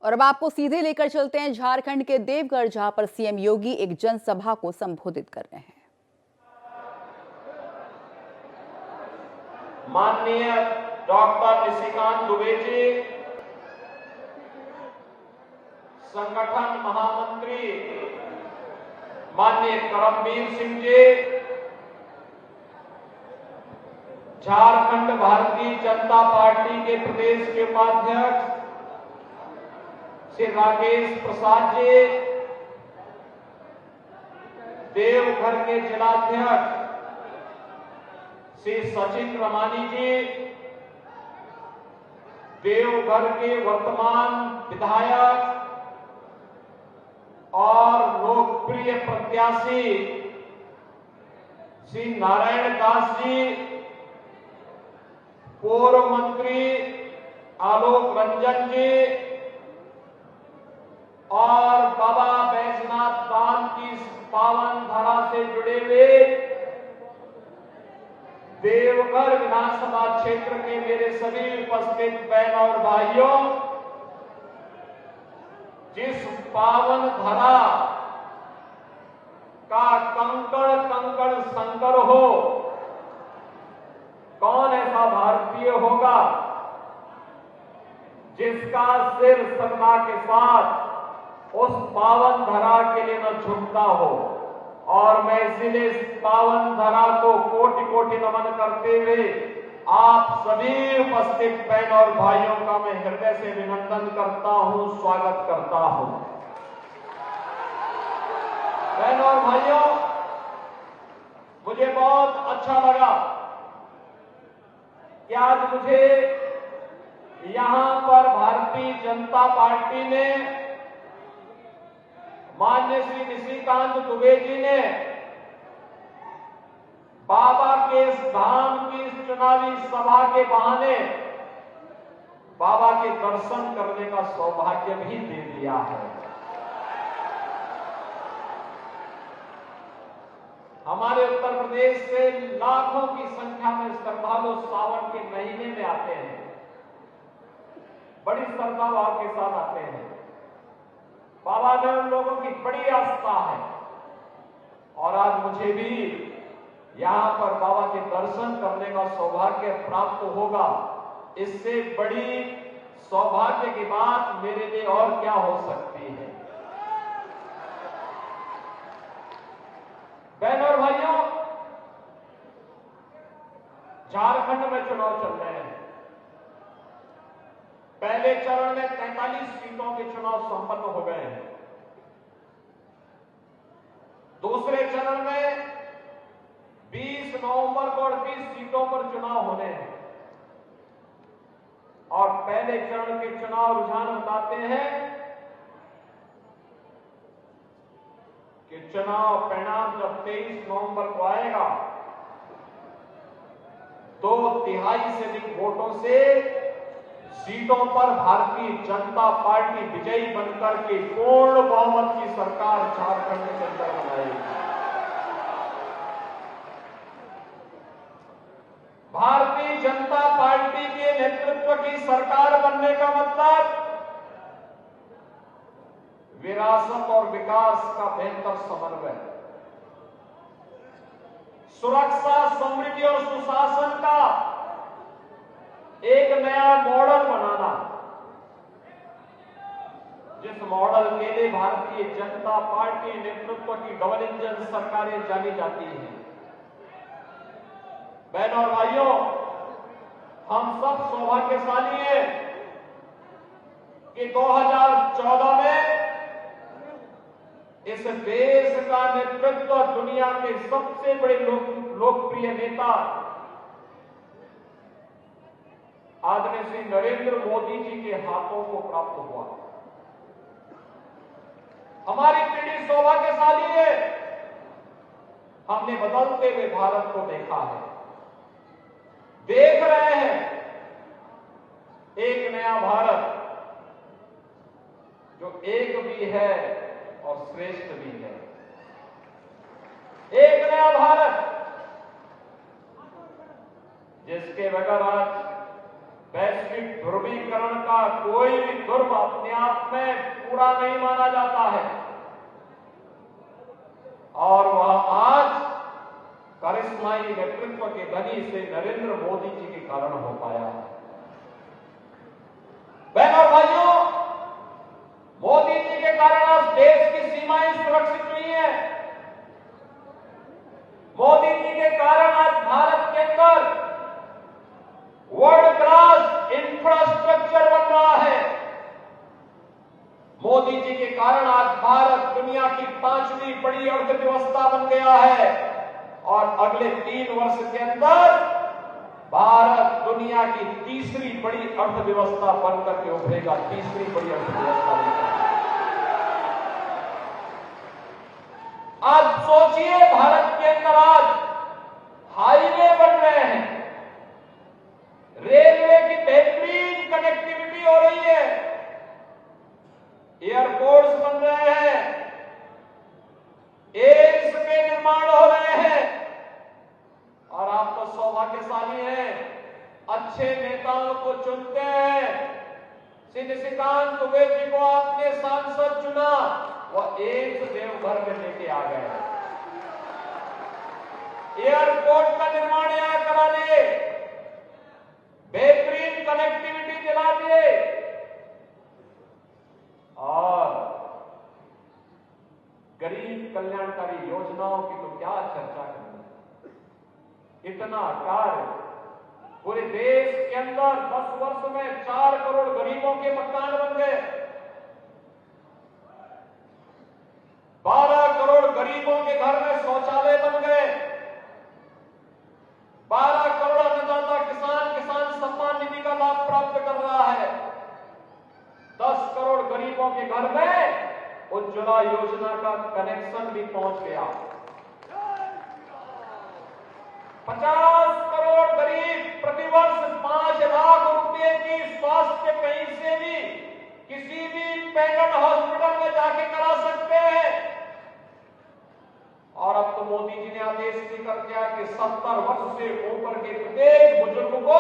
और अब आपको सीधे लेकर चलते हैं झारखंड के देवगढ़, जहां पर सीएम योगी एक जनसभा को संबोधित कर रहे हैं। माननीय डॉक्टर निशिकांत दुबे जी, संगठन महामंत्री माननीय करमवीर सिंह जी, झारखंड भारतीय जनता पार्टी के प्रदेश के उपाध्यक्ष श्री राकेश प्रसाद जी, देवघर के जिलाध्यक्ष श्री सचिन रमानी जी, देवघर के वर्तमान विधायक और लोकप्रिय प्रत्याशी श्री नारायण दास जी, पूर्व मंत्री आलोक रंजन जी और बाबा बैजनाथ धाम की पावन धरा से जुड़े हुए देवघर विधानसभा क्षेत्र के मेरे सभी उपस्थित बहन और भाइयों, जिस पावन धरा का कंकड़ कंकड़ संकर हो, कौन ऐसा भारतीय होगा जिसका सिर श्रद्धा के साथ उस पावन धरा के लिए न झुकता हो। और मैं इसीलिए इस पावन धरा को कोटि कोटि नमन करते हुए आप सभी उपस्थित बहन और भाइयों का मैं हृदय से अभिनंदन करता हूं, स्वागत करता हूं। बहन और भाइयों, मुझे बहुत अच्छा लगा कि आज मुझे यहां पर भारतीय जनता पार्टी ने माननीय श्री निशिकांत दुबे जी ने बाबा के इस धाम की इस चुनावी सभा के बहाने बाबा के दर्शन करने का सौभाग्य भी दे दिया है। हमारे उत्तर प्रदेश से लाखों की संख्या में श्रद्धालु सावन के महीने में आते हैं, बड़ी श्रद्धा भाव के साथ आते हैं। बाबा में उन लोगों की बड़ी आस्था है और आज मुझे भी यहां पर बाबा के दर्शन करने का सौभाग्य प्राप्त होगा। इससे बड़ी सौभाग्य की बात मेरे लिए और क्या हो सकती है। बहनों और भाइयों, झारखंड में चुनाव चल रहे हैं। पहले चरण में 43 सीटों के चुनाव संपन्न हो गए हैं। दूसरे चरण में 20 नवंबर को 38 सीटों पर चुनाव होने हैं और पहले चरण के चुनाव रुझान बताते हैं कि चुनाव परिणाम जब 23 नवंबर को आएगा, 2/3 से अधिक वोटों से सीटों पर भारतीय जनता पार्टी विजयी बनकर के पूर्ण बहुमत की सरकार झारखंड के अंदर बनाएगी। भारतीय जनता पार्टी के नेतृत्व की सरकार बनने का मतलब विरासत और विकास का बेहतर समन्वय, सुरक्षा, समृद्धि और सुशासन का एक नया मॉडल बनाना, जिस मॉडल के लिए भारतीय जनता पार्टी नेतृत्व की डबल इंजन सरकारें जानी जाती हैं। बहनों और भाइयों, हम सब सौभाग्यशाली हैं कि 2014 में इस देश का नेतृत्व दुनिया के सबसे बड़े लोकप्रिय नेता आदरणीय श्री नरेंद्र मोदी जी के हाथों को प्राप्त हुआ। हमारी पीढ़ी सौभाग्यशाली है, हमने बदलते हुए भारत को देखा है, देख रहे हैं एक नया भारत जो एक भी है और श्रेष्ठ भी है। एक नया भारत जिसके बगैर आज वैश्विक ध्रुवीकरण का कोई भी ध्रुव अपने आप में पूरा नहीं माना जाता है और वह आज करिश्माई नेतृत्व के धनी से नरेंद्र मोदी जी के कारण हो पाया है। बहनों और भाइयों, मोदी जी के कारण आज देश की सीमाएं सुरक्षित हुई हैं। मोदी जी के कारण आज भारत के अंदर वर्ल्ड क्लास इंफ्रास्ट्रक्चर बन रहा है। मोदी जी के कारण आज भारत दुनिया की 5वीं बड़ी अर्थव्यवस्था बन गया है और अगले 3 वर्ष के अंदर भारत दुनिया की 3री बड़ी अर्थव्यवस्था बनकर के उभरेगा। 3री बड़ी अर्थव्यवस्था बनकर। आज सोचिए, भारत के अंदर आज हाईवे बन रहे हैं, रेलवे की बेहतरीन कनेक्टिविटी हो रही है, एयरपोर्ट्स बन रहे हैं, एम्स के निर्माण हो रहे हैं और आप तो सौभाग्यशाली हैं, अच्छे नेताओं को चुनते हैं। सिद्धांत दुबे जी को आपने सांसद चुना, वह एम्स देवघर में लेके आ गए, एयरपोर्ट का निर्माण यहां करा दिए, बेहतरीन कनेक्टिविटी दिला दिए और गरीब कल्याणकारी योजनाओं की तो क्या चर्चा करनी। इतना कार्य पूरे देश के अंदर 10 वर्ष में 4 करोड़ गरीबों के मकान बन गए, 12 करोड़ गरीबों के घर में शौचालय बन गए, 12 करोड़ अन्नदाता किसान सम्मान निधि का लाभ प्राप्त कर रहा है, 10 करोड़ गरीबों के घर में उज्ज्वला योजना का कनेक्शन भी पहुंच गया, 50 करोड़ गरीब प्रतिवर्ष 5 लाख रुपए की स्वास्थ्य कहीं से भी किसी भी प्राइवेट हॉस्पिटल में जाके करा सकते हैं। और अब तो मोदी जी ने आदेश भी कर दिया कि 70 वर्ष से ऊपर के प्रत्येक बुजुर्ग को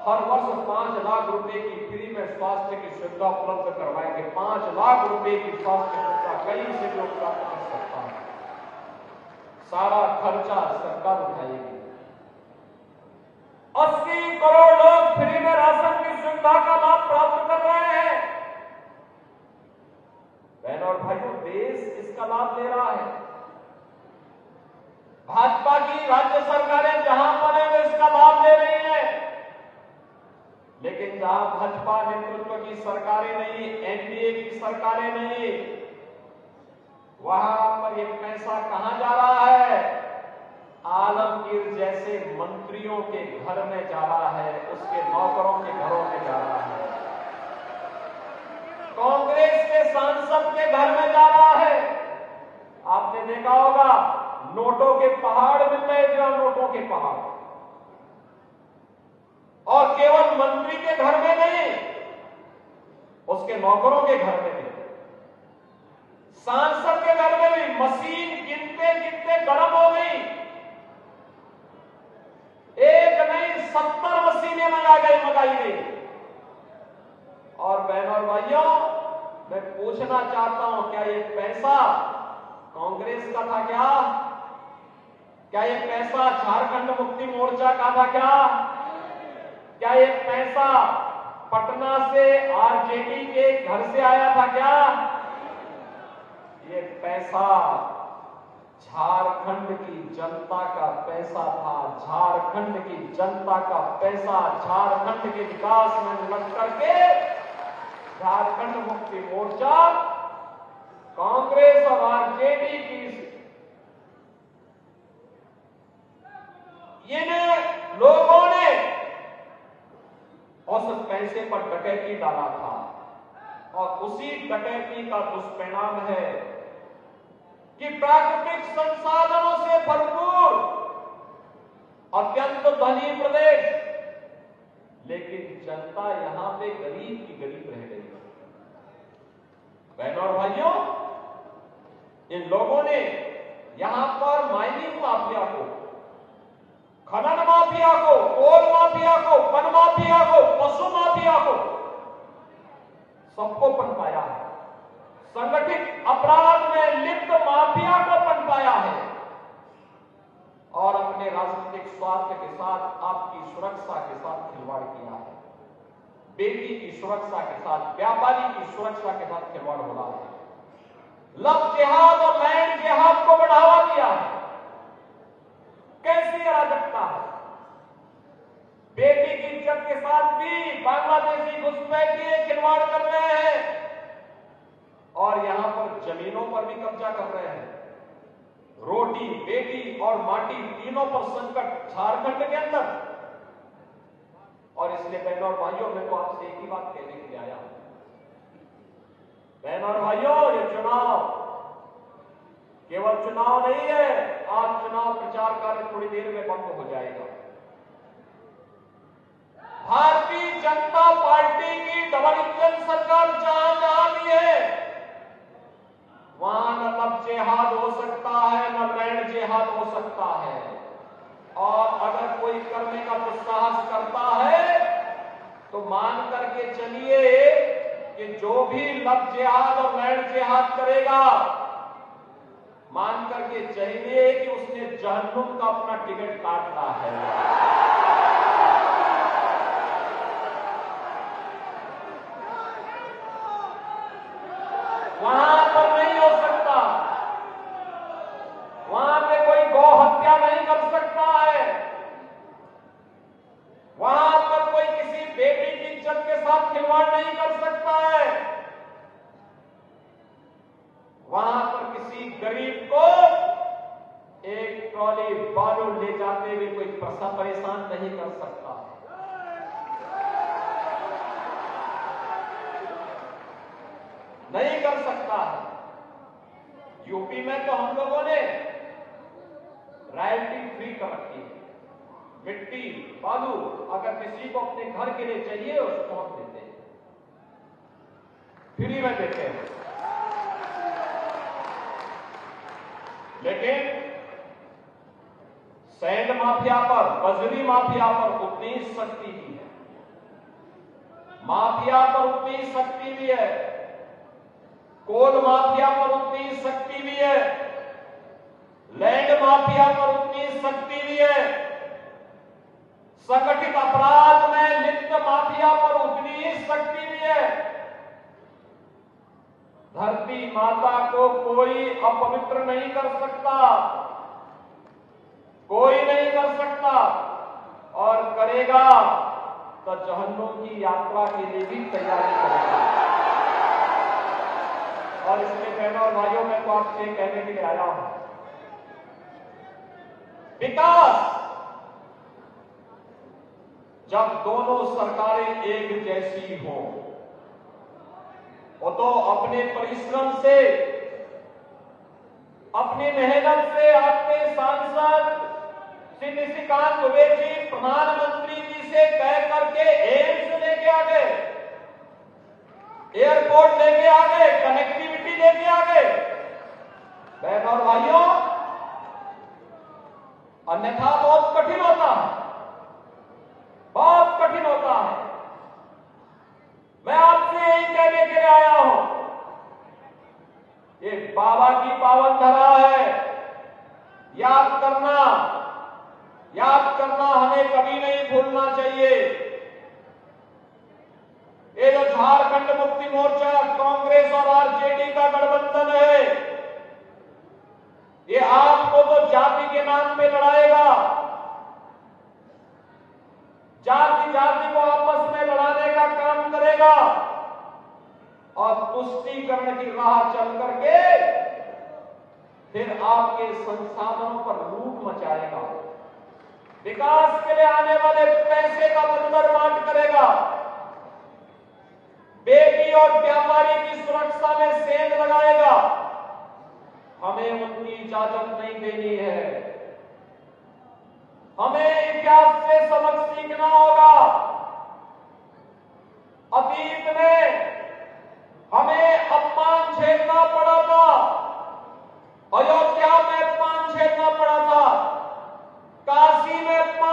हर वर्ष 5 लाख रुपए की फ्री में स्वास्थ्य की सुविधा उपलब्ध करवाएंगे। 5 लाख रुपए की स्वास्थ्य सुविधा कहीं से भी प्राप्त कर सकता है, सारा खर्चा सरकार उठाएगी। 80 करोड़ लोग फ्री में राशन की सुविधा का लाभ प्राप्त कर रहे हैं। बहनों और भाइयों, देश इसका लाभ ले रहा है। भाजपा की राज्य सरकारें जहां पर है वो इसका लाभ ले रही हैं, लेकिन जहां भाजपा नेतृत्व की सरकारें नहीं, एनडीए की सरकारें नहीं, वहां पर ये पैसा कहां जा रहा है? आलमगीर जैसे मंत्रियों के घर में जा रहा है, उसके नौकरों के घरों में जा रहा है, कांग्रेस के सांसद के घर में जा रहा है। आपने देखा होगा नोटों के पहाड़ मिल रहे थे, नोटों के पहाड़, और केवल मंत्री के घर में नहीं, उसके नौकरों के घर में भी, सांसद के घर में भी मशीन गिनते गिनते गर्म हो गई, एक नहीं 70 मशीनें मंगाई गई। और बहनों और भाइयों, मैं पूछना चाहता हूं, क्या ये पैसा कांग्रेस का था क्या? क्या ये पैसा झारखंड मुक्ति मोर्चा का था क्या? क्या ये पैसा पटना से आरजेडी के घर से आया था क्या? ये पैसा झारखंड की जनता का पैसा था। झारखंड की जनता का पैसा झारखंड के विकास में लग करके झारखंड मुक्ति मोर्चा कांग्रेस और आरजेडी की लोगों ने उस पैसे पर डकैती डाला था, और उसी डकैती का दुष्परिणाम है कि प्राकृतिक संसाधनों से भरपूर अत्यंत धनी प्रदेश, लेकिन जनता यहां पे गरीब की गरीब रह गई। बहनों और भाइयों, इन लोगों ने यहां पर माइनिंग माफिया को खनन माफिया को, कोल माफिया को, वन माफिया को, पशु माफिया को, सबको पनपाया है। संगठित अपराध में लिप्त माफिया को पनपाया है और अपने राजनीतिक स्वार्थ के साथ आपकी सुरक्षा के साथ खिलवाड़ किया है। बेटी की सुरक्षा के साथ, व्यापारी की सुरक्षा के साथ खिलवाड़ हो रहा है। लव जिहाद और लैंड जिहाद को बढ़ावा दिया है। कैसी अराजकता है। बेटी की इज्जत के साथ भी बांग्लादेशी घुसपैठिए खिलवाड़ कर रहे हैं और यहां पर जमीनों पर भी कब्जा कर रहे हैं। रोटी, बेटी और माटी तीनों पर संकट झारखंड के अंदर। और इसलिए बहनों और भाइयों, मैं तो आपसे एक ही बात कहने के लिए आया हूं। बहनों और भाइयों, ये चुनाव केवल चुनाव नहीं है। आज चुनाव प्रचार कार्य थोड़ी देर में बंद हो जाएगा। भारतीय जनता पार्टी की डबल इंजन सरकार जहां जहां भी है, वहां न लव जिहाद हो सकता है, न लैंड जिहाद हो सकता है। और अगर कोई करने का दुस्साहस करता है तो मान करके चलिए कि जो भी लव जिहाद और लैंड जिहाद करेगा, मान करके चाहिए कि उसने जहन्नुम का अपना टिकट काटना है। वहां पर नहीं हो सकता। वहां पे कोई गौ हत्या नहीं कर सकता है। वहां पर कोई किसी बेटी की इज्जत के साथ खिलवाड़ नहीं कर सकता है। वहां पर किसी गरीब को एक ट्रॉली बालू ले जाते हुए कोई परेशान नहीं कर सकता। नहीं कर सकता है। यूपी में तो हम लोगों ने रॉयल्टी फ्री कर रखी है। मिट्टी, बालू अगर किसी को अपने घर के लिए चाहिए उसको हम देते हैं, फ्री में देते हैं। लेकिन सैंड माफिया पर, बजरी माफिया पर उतनी शक्ति भी है। माफिया पर उतनी शक्ति भी है। कोल माफिया पर उतनी शक्ति भी है। लैंड माफिया पर उतनी शक्ति भी है। संगठित अपराध में लिप्त माफिया पर उतनी ही शक्ति भी है। धरती माता को कोई अपवित्र नहीं कर सकता, कोई नहीं कर सकता। और करेगा तो जहन्नुम की यात्रा के लिए भी तैयारी करेगा। और इसलिए बहनों और भाइयों, मैं तो आपसे कहने के लिए आया हूं, विकास जब दोनों सरकारें एक जैसी हो, वो तो अपने परिश्रम से, अपनी मेहनत से आपके सांसद श्री निशिकांत दुबे जी प्रधानमंत्री जी से कह करके एम्स लेके आ गए, एयरपोर्ट लेके आ गए, कनेक्टिविटी लेके आ गए। बहनों और भाइयों, अन्यथा बहुत कठिन होता है, बहुत कठिन होता है। मैं आपसे यही कहने के लिए आया हूं, ये बाबा की पावन धरा है। याद करना हमें कभी नहीं भूलना चाहिए। ये जो झारखंड मुक्ति मोर्चा, कांग्रेस और आरजेडी का गठबंधन है, ये आपको तो जाति के नाम पे लड़ाएगा, जाति जाति को आपस में लड़ाने का काम करेगा और तुष्टीकरण की राह चल करके फिर आपके संसाधनों पर लूट मचाएगा, विकास के लिए आने वाले पैसे का बंदरबांट करेगा, बेटी और व्यापारी की सुरक्षा में सेंध लगाएगा। हमें उनकी इजाजत नहीं देनी है। हमें इतिहास से सबक सीखना होगा। अतीत में हमें अपमान झेलना पड़ा था, अयोध्या में अपमान झेलना पड़ा था, काशी में अपमान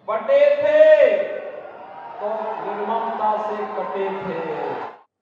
बटे थे तो निर्ममता से कटे थे।